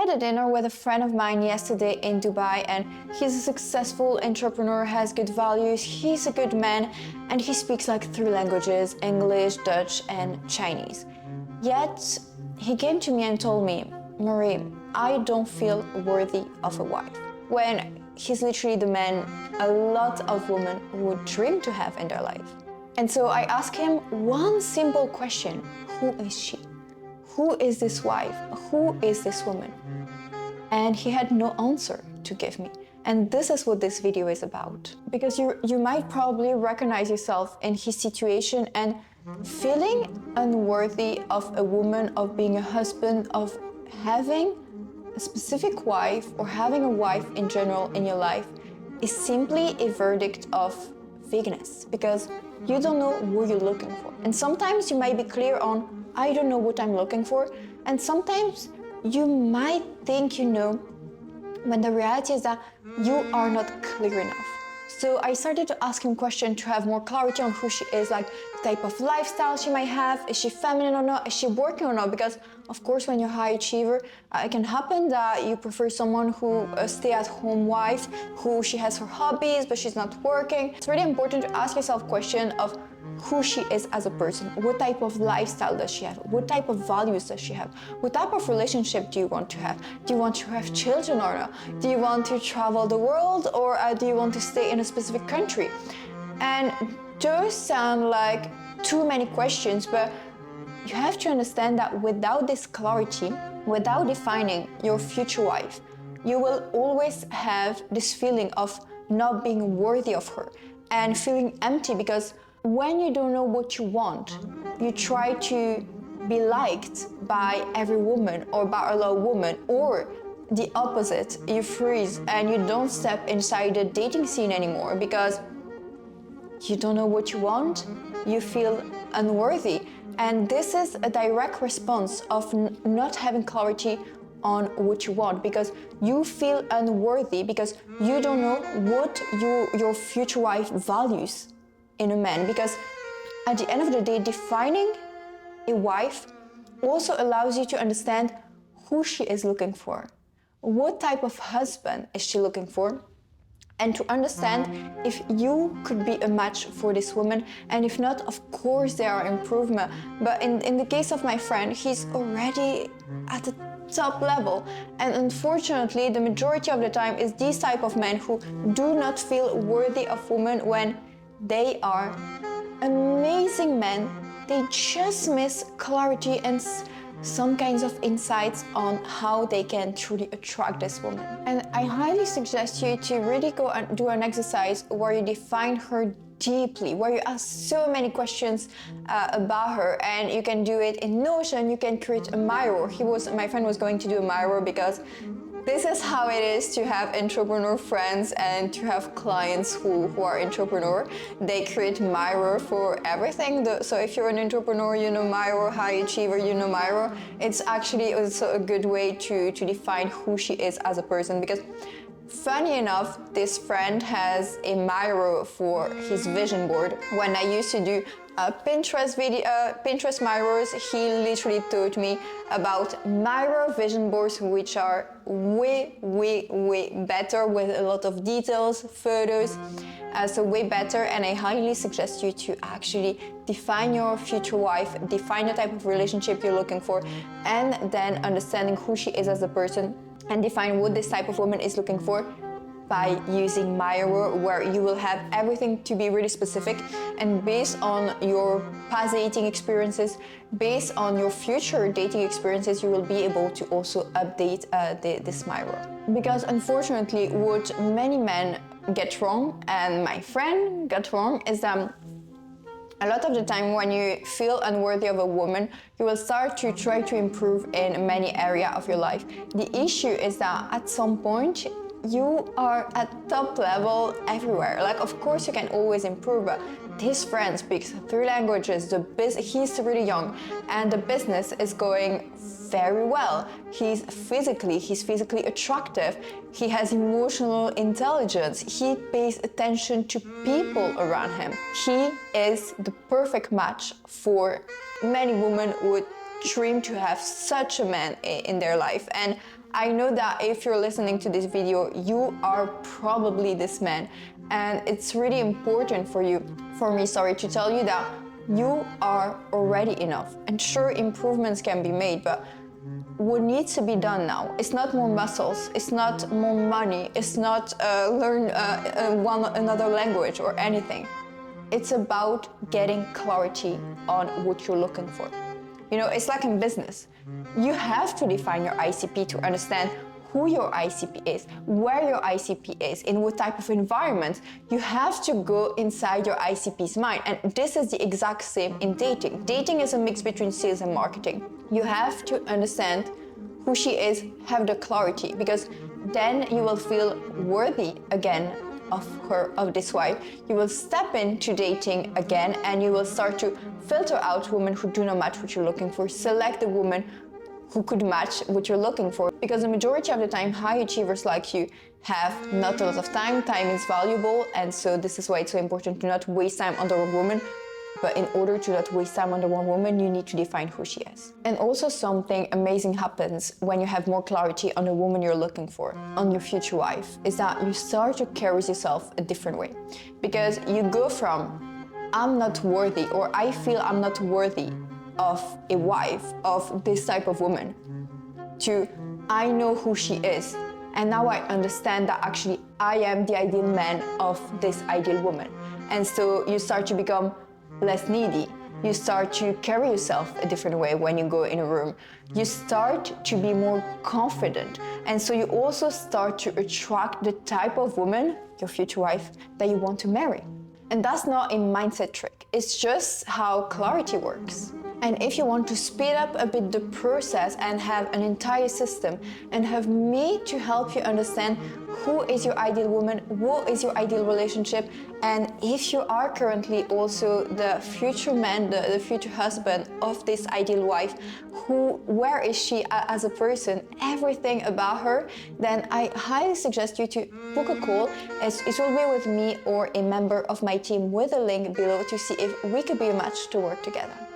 had a dinner with a friend of mine yesterday in Dubai, and he's a successful entrepreneur, has good values, he's a good man, and he speaks like 3 languages, English, Dutch, and Chinese. Yet, he came to me and told me, Marie, I don't feel worthy of a wife. When he's literally the man a lot of women would dream to have in their life. And so I asked him one simple question: who is she? Who is this wife? Who is this woman? And he had no answer to give me. And this is what this video is about. Because you might probably recognize yourself in his situation and feeling unworthy of a woman, of being a husband, of having a specific wife or having a wife in general in your life is simply a verdict of vagueness, because you don't know who you're looking for. And sometimes you might be clear on, I don't know what I'm looking for, and sometimes you might think you know, but the reality is that you are not clear enough. So I started to ask him questions to have more clarity on who she is, like the type of lifestyle she might have, is she feminine or not, is she working or not, because of course when you're a high achiever, it can happen that you prefer someone who stay-at-home wife, who she has her hobbies but she's not working. It's really important to ask yourself question of who she is as a person, what type of lifestyle does she have, what type of values does she have, what type of relationship do you want to have, do you want to have children or not, do you want to travel the world, or do you want to stay in a specific country? And those sound like too many questions, but you have to understand that without this clarity, without defining your future wife, you will always have this feeling of not being worthy of her and feeling empty, because when you don't know what you want, you try to be liked by every woman or by a lot of women, or the opposite, you freeze and you don't step inside the dating scene anymore because you don't know what you want, you feel unworthy. And this is a direct response of not having clarity on what you want, because you feel unworthy because you don't know what your future wife values in a man. Because at the end of the day, defining a wife also allows you to understand who she is looking for, what type of husband is she looking for, and to understand if you could be a match for this woman, and if not, of course there are improvements. But in the case of my friend, he's already at the top level, and unfortunately the majority of the time is these type of men who do not feel worthy of women when they are amazing men. They just miss clarity and some kinds of insights on how they can truly attract this woman. And I highly suggest you to really go and do an exercise where you define her deeply, where you ask so many questions about her, and you can do it in Notion. You can create a mirror. My friend was going to do a mirror because this is how it is to have entrepreneur friends and to have clients who are entrepreneur. They create Miro for everything. So if you're an entrepreneur, you know Miro, high achiever, you know Miro. It's actually also a good way to define who she is as a person, because funny enough, this friend has a Miro for his vision board. When I used to do Pinterest mirrors, he literally taught me about Miro vision boards, which are way better, with a lot of details, photos, so way better. And I highly suggest you to actually define your future wife, define the type of relationship you're looking for, and then understanding who she is as a person, and define what this type of woman is looking for by using Miro, where you will have everything to be really specific, and based on your past dating experiences, based on your future dating experiences, you will be able to also update this Miro. Because unfortunately, what many men get wrong, and my friend got wrong, is that a lot of the time when you feel unworthy of a woman, you will start to try to improve in many areas of your life. The issue is that at some point, you are at top level everywhere. Like, of course you can always improve, but his friend speaks 3 languages, he's really young, and the business is going very well. He's physically attractive, he has emotional intelligence, he pays attention to people around him. He is the perfect match for many women who would dream to have such a man in their life. And I know that if you're listening to this video, you are probably this man, and it's really important for me, to tell you that you are already enough. And sure, improvements can be made, but what needs to be done now, it's not more muscles, it's not more money, it's not learn another language or anything. It's about getting clarity on what you're looking for. You know, it's like in business. You have to define your ICP to understand who your ICP is, where your ICP is, in what type of environment. You have to go inside your ICP's mind. And this is the exact same in dating. Dating is a mix between sales and marketing. You have to understand who she is, have the clarity, because then you will feel worthy again of this wife. You will step into dating again, and you will start to filter out women who do not match what you're looking for. Select the woman who could match what you're looking for, because the majority of the time, high achievers like you have not a lot of time. Time is valuable, and so this is why it's so important to not waste time on the wrong woman. But in order to not waste time on the wrong woman, you need to define who she is. And also something amazing happens when you have more clarity on the woman you're looking for, on your future wife, is that you start to carry yourself a different way. Because you go from, I'm not worthy, or I feel I'm not worthy of a wife, of this type of woman, to I know who she is. And now I understand that actually I am the ideal man of this ideal woman. And so you start to become less needy. You start to carry yourself a different way when you go in a room. You start to be more confident. And so you also start to attract the type of woman, your future wife, that you want to marry. And that's not a mindset trick. It's just how clarity works. And if you want to speed up a bit the process and have an entire system and have me to help you understand who is your ideal woman, what is your ideal relationship, and if you are currently also the future man, the future husband of this ideal wife, where is she as a person, everything about her, then I highly suggest you to book a call. It will be with me or a member of my team, with a link below, to see if we could be a match to work together.